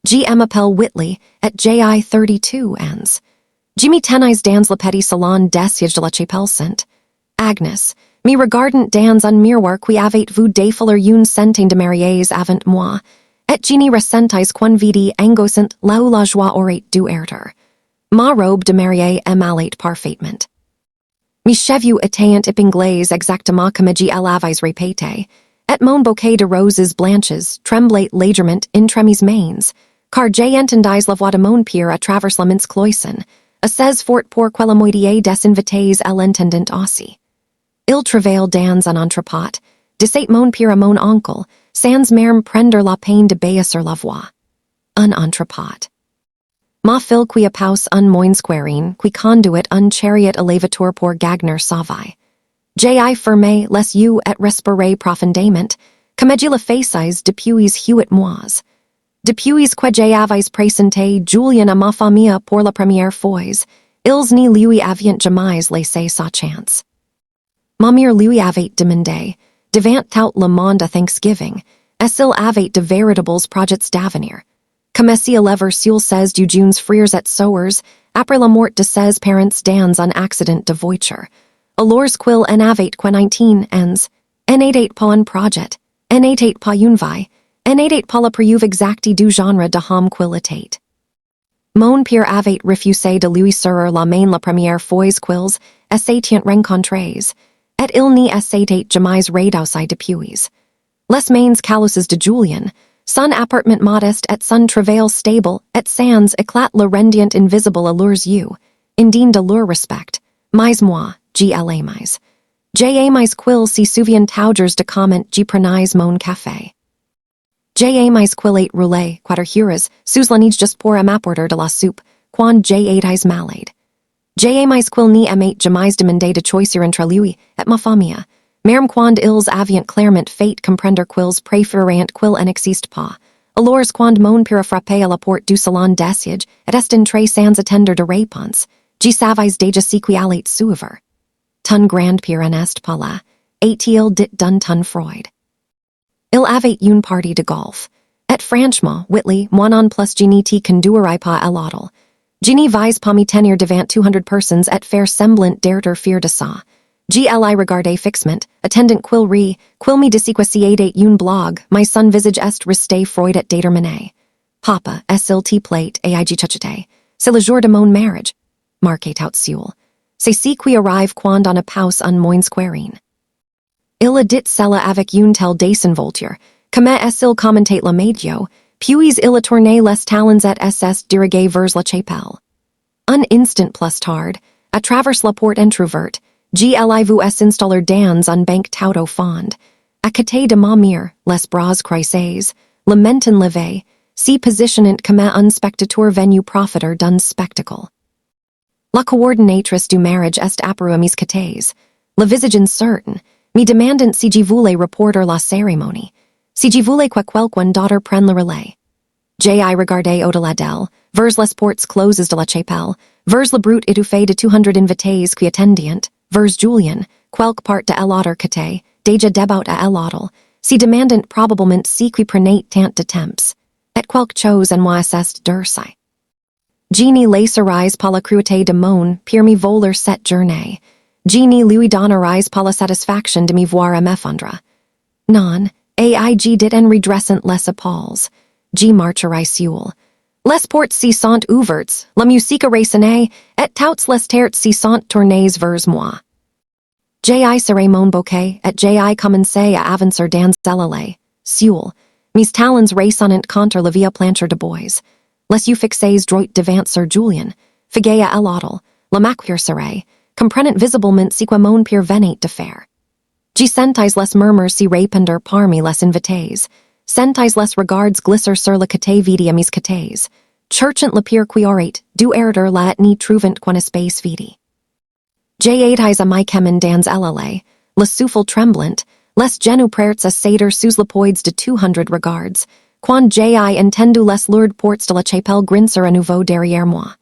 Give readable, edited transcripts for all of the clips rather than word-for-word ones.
M'appelle Whitley, at JI 32 ends. Jimmy tenais dans le petit salon des sièges de la chapelle sainte. Agnes, me regardant dans un miroir qui avait vu défiler une centaine de mariés avant moi, et Genie ressentais quan vidi angosant là où la joie aurait dû erter. Ma robe de mariée m'allait parfaitement. Mes cheveux étaient épinglés exactement comme elle avait répété, et mon bouquet de roses blanches tremblait légèrement entre mes mains, car j'entendais la voix de mon père à travers la mince cloison, assez fort pour que la moitié des invités l'entendant aussi. Il travaille dans un entrepôt, disait mon père à mon oncle, sans même prendre la peine de baisser la voix. Un entrepôt. Ma fille qui appaus un moins-que-rien, qui conduit un chariot élévateur pour gagner sa vie. J'ai fermé les yeux et respiré profondément, comme je le faisais depuis 8 mois. Depuis que j'avais présenté Julien à ma famille pour la première fois, ils ne lui avaient jamais laissé sa chance. Ma mère lui avait demandé, devant tout le monde à Thanksgiving, s'il avait de véritables projets d'avenir. Comme si il avait sur ses du jeunes frères et sœurs, après la mort de ses parents dans un accident de voiture. Alors qu'il en avait 19 ans, n'était pas un projet, n'était pas une vie, n'était pas la preuve exacte du genre de homme qu'il était. Mon père avait refusé de lui serrer la main la première fois qu'ils s'étaient rencontrés, et il n'y s'était jamais redausé depuis. Les mains calleuses de Julien, son appartement modeste et son travail stable et sans éclat le rendient invisible à leurs yeux, indigne de leur respect, mais moi, l'aimais. J'aimais qu'il se souvient toujours de comment je prenais mon café. J'aimais qu'il ate roulé, 4 heures, sous la neige just pour m'apporter de la soupe, quand j'étais malade. J'aimais qu'il n'y avait jamais demandé de choisir entre lui et ma famille, même quand ils avaient clairement fait comprendre qu'ils préféraient qu'il n'existe pas. Alors quand mon père frappait à la porte du salon des sièges et est entré sans attendre de réponse, je savais déjà ce qui allait suivre. Ton grand-père n'est pas là, et-il dit d'un ton froid. Il avait une partie de golf. Et franchement, Whitley, moi non plus je n'y conduirai pas à l'hôtel. Je n'y vais pas me tenir devant 200 personnes et faire semblant d'être fier de ça. J'y regardais fixement, attendant qu'il rit, qu'il me dise que si était une blog, my son visage est resté froid et déterminé. Papa, s'il te plaît, et I chuchoté. C'est le jour de mon mariage. Marquait out seul. C'est ce qui arrive quand on appaus un moins-que-rien. Il a dit cela avec une telle désinvolture, comme s'il commentait la médio, puis il a tourné les talons et s'est dirigé vers la chapelle. Un instant plus tard, à travers la porte entrouverte, l'ai vu s'installer dans un banc tout au fond. À côté de ma mère, les bras croisés, la main levée, se positionnant comme un spectateur venu profiter d'un spectacle. La coordinatrice du mariage est apparue à mes côtés, le visage incertain, me demandant si je voulais reporter la cérémonie, si je voulais que quelqu'un d'autre prenne le relais. J'ai regardé au-delà d'elle, vers les portes closes de la chapelle, vers le brut étouffé de 200 invités qui attendient, vers Julien, quelque part de l'autre côté, déjà debout à l'hôtel, si demandant probablement si qui prenait tant de temps, et quelque chose en moi est d'ursi. Genie laisserais pas la cruauté de mon pour me voler cette journée. Genie lui donnerais pas la satisfaction de me voir m'effondrer. Non, aig dit en redressant les épaules. G marcherais seul. Les portes si sont ouvertes, la musique résonnait, et toutes les terres si sont tournées vers moi. J'ai serré mon bouquet, et j'ai commencé à avancer dans l'allée, seul, mes talons résonnant contre la vieille plancher de bois. Les yeux fixés droit devant Sir Julien, figué à l'hôtel, la maquille serrée, comprenant visiblement ce que mon père venait de faire. Je sentais les murmures si répandre parmi les invités, sentais les regards glisser sur le côté vide à mes côtés, cherchant le pire qui aurait dû errer là ni trouvant qu'un espace vide. J'étais à my chemin dans l'allée, le souffle tremblant, les genoux prêts à céder sous le poids de 200 regards, quand j'ai entendu les lourdes portes de la chapelle grincer à nouveau derrière moi.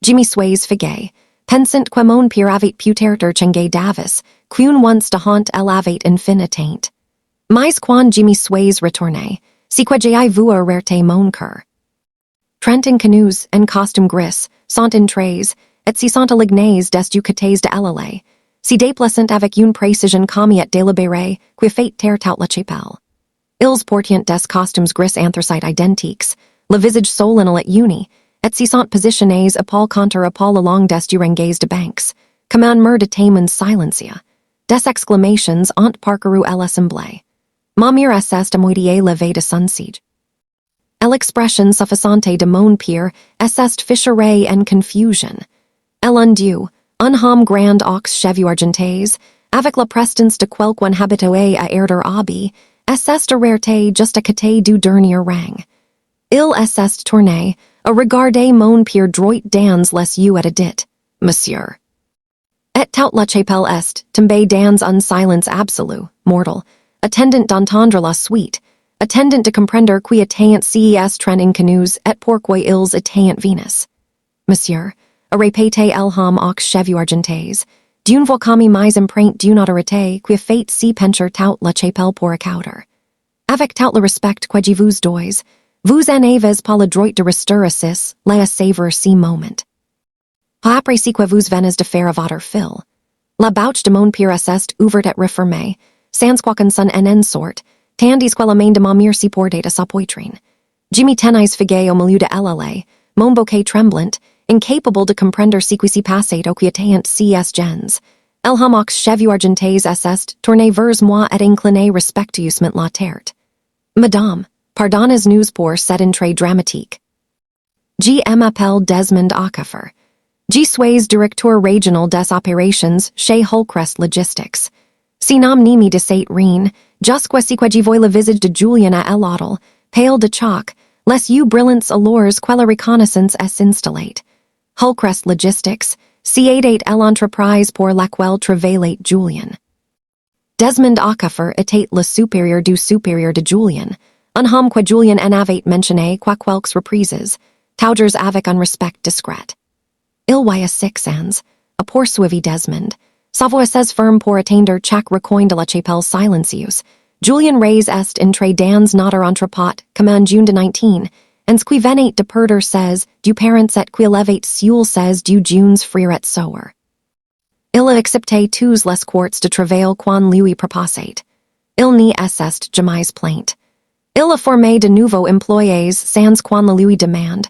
Je me suis figué, pensant que mon père avait pu terter chengue davis, qu'une once de haunt elle avait enfin atteint. Mais quand je me suis retourné, c'est que j'ai vu arrêter mon cœur. Trent Inconnus en costume gris, sont entrés, et si sont alignés des du côtés de l'allée. Si déplacent avec une précision commiette délibérée, qui fait taire tout la chapelle. Ils portent des costumes gris anthracite identiques, le visage solennel et uni, et si sont positionnés épaule contre épaule along des durangays de banks, comme un mur de témoins silencia. Des exclamations ont parcouru l'assemblée. Ma mire est à moitié levée de son siège. L'expression suffisante de mon père est fissurée en confusion. Elle undue, un homme grand aux cheveux argentés, avec la prestance de quelqu'un habitué à erder hobby, est rareté juste à côté du dernier rang. Il est tourné, à regarder mon père droit dans les yeux et a dit, Monsieur. Et tout la chapelle est, tombée dans un silence absolu, mortal, attendant d'entendre la suite, attendant de comprendre qui atteint ces train inconnus et pourquoi ils atteint Venus. Monsieur, a répété el homme aux cheveux argentés, d'une voix comme mais empreinte d'une autorité qui fait si pencher tout la chapelle pour accouter. Avec tout le respect que je vous dois, vous en avez pas le droit de rester assis, la savor si moment. Pas après si que vous venez de faire à votre fil. La bouche de mon père est ouverte et refermée, sans quoiqu'un son en sorte, tandis que la main de ma mère s'y portait à sa poitrine. Jimmy tenais figué au milieu de l'allée, mon bouquet tremblant, incapable de comprendre ce qui s'y passait au qui atteint ces gens. El homme aux cheveux argentés est tourné vers moi et incliné respectueusement la tête. Madame, pardonnez-nous pour cette entrée dramatique. Je m'appelle Desmond Ackerfer. Je suis directeur régional des opérations chez Holcrest Logistics. Si nom nimi de cette reine, jusqu'à ce que je vois le visage de Julien à l'hôtel, pale de choc, les yeux brillants alors que la reconnaissance est installée. Holcrest Logistics, c'est l'entreprise pour laquelle travaillait Julien. Desmond Ackerfer était le supérieur du supérieur de Julien, un homme que Julien en avait mentionné quelques reprises, toujours avec un respect discret. Il y a 6 ans, a poursuivi Desmond, sa voix est ferme pour atteindre chaque recoin de la chapelle silencieuse. Julien Reyes est entré dans notre entrepôt comme en June de 19, en ce qui venait de perdre 16 du parents et qu'il avait seul 16 du jeunes frères et sœurs. Il a accepté tous les quarts de travail qu'on lui proposait. Il n'y est jamais plainte. Il a formé de nouveaux employés sans qu'on le lui demande,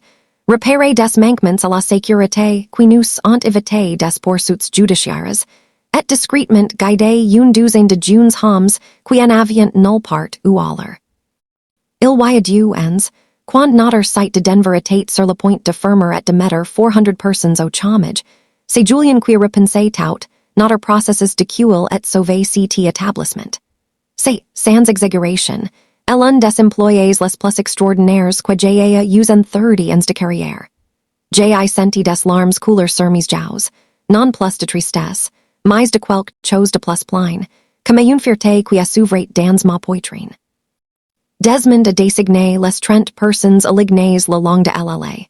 repéré des manquements à la sécurité qui nous ont évité des poursuites judiciaires, et discrètement guidé une douzaine de jeunes hommes qui en avaient nulle part ou alors. Il y a 2 ans, quand notre site de Denver était sur le point de fermer et de mettre 400 personnes au chômage, c'est Julien qui repensait tout, notre processus de qu'il et sauver cet établissement. C'est, sans exagération, l'un des employés les plus extraordinaires que j'ai eu en 30 ans de carrière. J'ai senti des larmes couler sur mes joues, non plus de tristesse, mais de quelque chose de plus plein, comme une fierté qui s'ouvrait dans ma poitrine. Desmond a désigné les 30 personnes alignées le long de l'allée.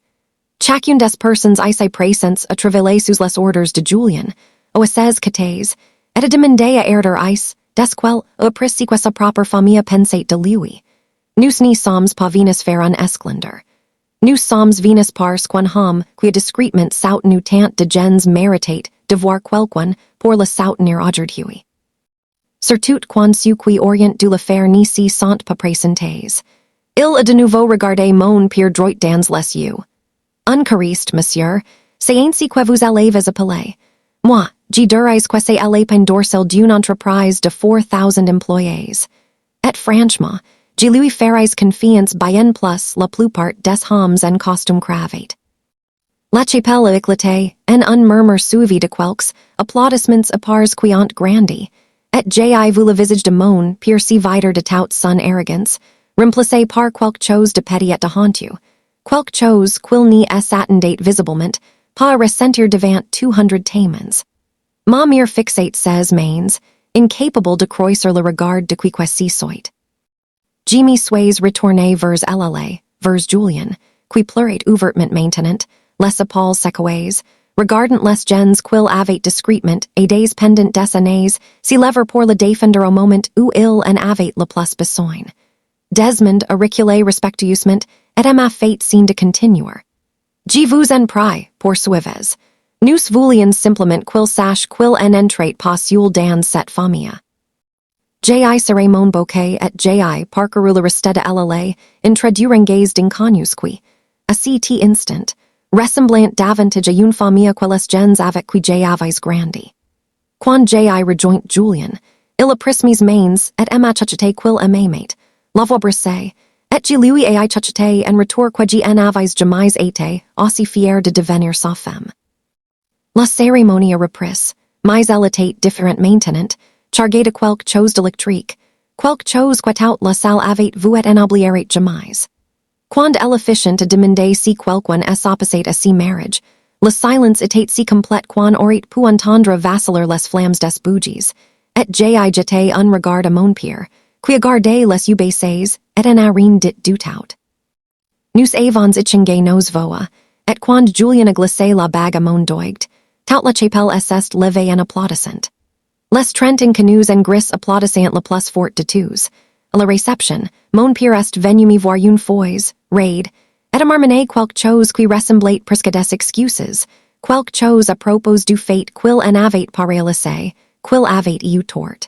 Chacune des personnes ici présentes a travaillé sous les ordres de Julien, au 16 côtés, et a demandé à erder ice, desquels a précis que sa propre famille pensait de lui. Nous n'y sommes pas venus faire un esclandre. Nous sommes venus parce qu'un homme qui a discrètement soutenu tant de gens méritait de voir quelqu'un pour le soutenir aujourd'hui. Surtout quand ceux qui orientent de l'affaire n'y s'y sont pas présentés. Il a de nouveau regardé mon père droit dans les yeux. Uncariste, monsieur, c'est ainsi que vous allez vous appeler. Moi, je dirais que c'est l'épine dorsale d'une entreprise de 4,000 employés. Et franchement, je lui ferais confiance bien plus la plupart des hommes en costume cravate. La chapelle a éclaté, en un murmure suivi de quelques applaudissements à parts qui ont grandi, et j'ai vu le visage de mon père si vider de tout son arrogance, remplacé par quelque chose de petit et de honteux, quelque chose qu'il n'y s'attendait visiblement, pas à ressentir devant 200 témoins. Ma mère fixate ses mains, incapable de croiser le regard de qui que ce soit. Jimmy suis retourné vers l'allée, vers Julien, qui pleurait ouvertement maintenant, les épaules secouées, regardant les gens qu'il avait discrètement et des pendant des années, s'y lever pour le défendre au moment où il en avait le plus besoin. Desmond a reculé respectueusement, et ma fate scene de continuer. Je vous en prie, poursuivez. Nous voulions simplement qu'il sache qu'il en entrait pas yule dans cette famille. Ji serai mon bouquet et ji parcouru le reste de l'allée, introduiranges d'Inconnus qui, à cet instant, ressemblant davantage à une famille que les gens avec qui j'avais grandi. Quand ji rejoint Julien, il a pris mes mains et m'a chuchoté qu'il aimait, l'avoir brissé, et je lui ai chuchoté en retour que je n'avais jamais été aussi fier de devenir sa femme. La cérémonie a repris, mais elle était différente maintenant, chargée de quelque chose d'électrique, quelque chose que tout la salle avait vu et n'oublierait jamais. Quand elle efficient a demandé si quelqu'un s'opposait à si mariage, le silence était si complète qu'on aurait pu entendre vaciller les flammes des bougies, et j'ai jeté un regard à mon père, qui a gardé les yeux baissés, et en a rien dit du tout. Nous avons échangé nos voix, et quand Julien a glissé la bague à mon doigt, tout la chapelle est levée en applaudissant. Les 30 Inconnus en gris applaudissant le plus fort de tous. À la réception, mon père est venu me voir une fois, raid, et a marmonné quelque chose qui ressemblait presque des excuses, quelque chose à propos du fait qu'il en avait pas réalisé, qu'il avait eu tort.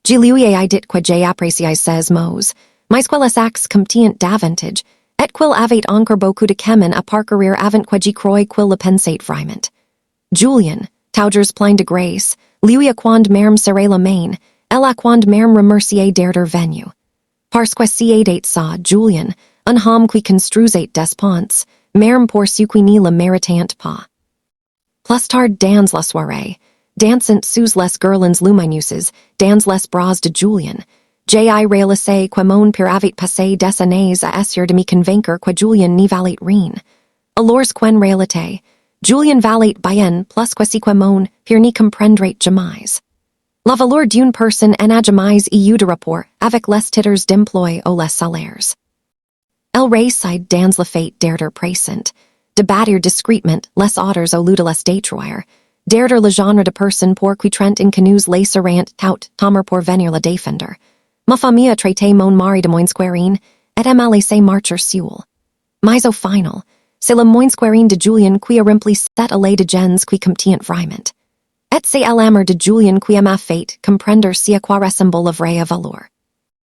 Je lui ai dit que j'ai apprécié ces mots, mais qu'ils actes comptient davantage, et qu'il avait encore beaucoup de chemin à parcourir avant que je croie qu'il le pensait vraiment. Julien, toujours plein de grâce, lui a quand même serré la main, elle a quand même remercié d'être venu. Parce que si était ça, Julien, un homme qui construisait des ponts, même pour ceux qui ne le méritant pas. Plus tard dans la soirée, dansant sous les guirlandes lumineuses, dans les bras de Julien, j'ai réalisé que mon père avait passé des années à essayer de me convaincre que Julien n'y valait rien. Alors qu'en réalité, Julien valait bien plus que si que mon père n'y comprendrait jamais. La valeur d'une personne n'a jamais eu de rapport avec les titres d'emploi ou les salaires. Elle réussit dans le fait d'être présent, de bâtir discrètement les autres au lieu de les détruire, d'être le genre de personne pour qui Trent Inconnus les seront tout tomer pour venir la défendre. Ma famille a traité mon mari de moins-que-rien, et m'a laissé marcher seul. Mais au final, c'est le moins-que-rien de Julien qui a rempli cette allée de gens qui comptient vraiment. Et c'est l'amour de Julien qui m'a fait comprendre si à quoi ressemble la vraie valeur.